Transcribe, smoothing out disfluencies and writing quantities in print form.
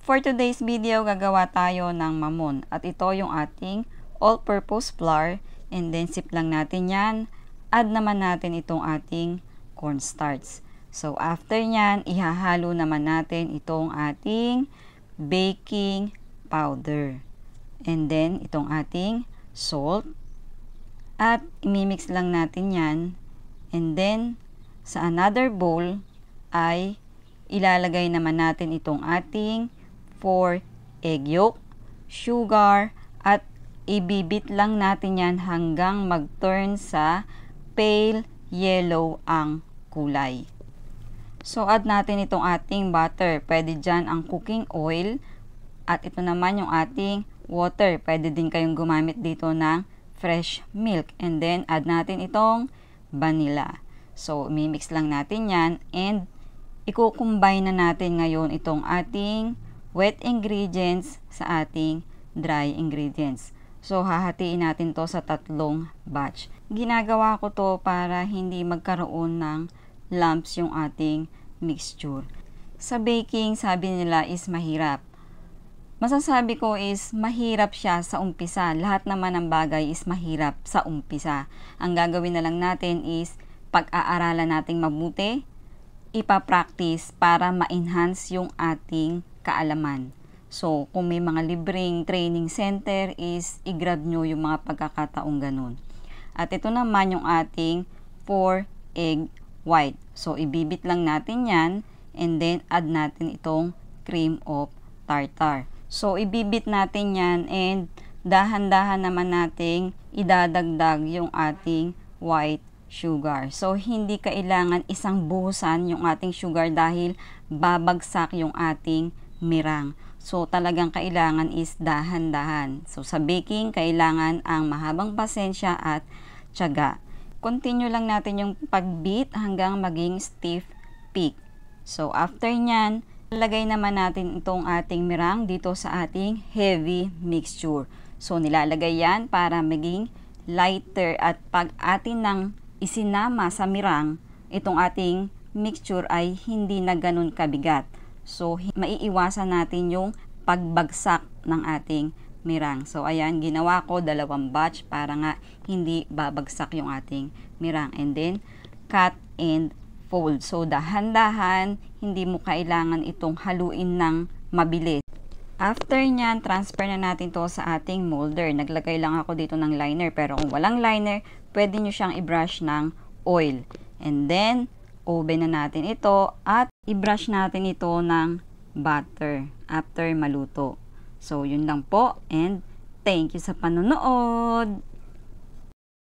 For today's video, gagawa tayo ng mamon. At ito yung ating all-purpose flour. And then, sip lang natin yan. Add naman natin itong ating cornstarch. So, after nyan, ihahalo naman natin itong ating baking powder. And then, itong ating salt. At imimix lang natin yan. And then, sa another bowl ay ilalagay naman natin itong ating 4 egg yolk, sugar, at ibibit lang natin yan hanggang mag-turn sa pale yellow ang kulay. So, add natin itong ating butter. Pwede dyan ang cooking oil. At ito naman yung ating water. Pwede din kayong gumamit dito ng fresh milk. And then, add natin itong vanilla. So, mimix lang natin yan. And, i-combine na natin ngayon itong ating wet ingredients sa ating dry ingredients. So, hahatiin natin to sa 3 batch. Ginagawa ko to para hindi magkaroon ng lumps yung ating mixture. Sa baking, sabi nila is mahirap. Masasabi ko is mahirap siya sa umpisa. Lahat naman ng bagay is mahirap sa umpisa. Ang gagawin na lang natin is pag-aaralan nating mabuti, ipa-practice para ma-enhance yung ating kaalaman. So, kung may mga libreng training center is i-grab nyo yung mga pagkakataong ganun. At ito naman yung ating 4 egg white. So, ibibit lang natin yan and then add natin itong cream of tartar. So, ibibit natin yan and dahan-dahan naman nating idadagdag yung ating white sugar. So, hindi kailangan isang buhusan yung ating sugar dahil babagsak yung ating mirang. So, talagang kailangan is dahan-dahan. So, sa baking, kailangan ang mahabang pasensya at tiyaga. Continue lang natin yung pag-beat hanggang maging stiff peak. So, after nyan, lagay naman natin itong ating mirang dito sa ating heavy mixture. So, nilalagay yan para maging lighter at pag atin nang isinama sa mirang, itong ating mixture ay hindi na ganun kabigat. So, maiiwasan natin yung pagbagsak ng ating mirang. So, ayan, ginawa ko 2 batch para nga hindi babagsak yung ating mirang. And then, cut and fold. So, dahan-dahan, hindi mo kailangan itong haluin ng mabilis. After nyan, transfer na natin to sa ating molder. Naglagay lang ako dito ng liner. Pero kung walang liner, pwede nyo siyang i-brush ng oil. And then, oven na natin ito at i-brush natin ito ng butter after maluto. So, yun lang po and thank you sa panonood!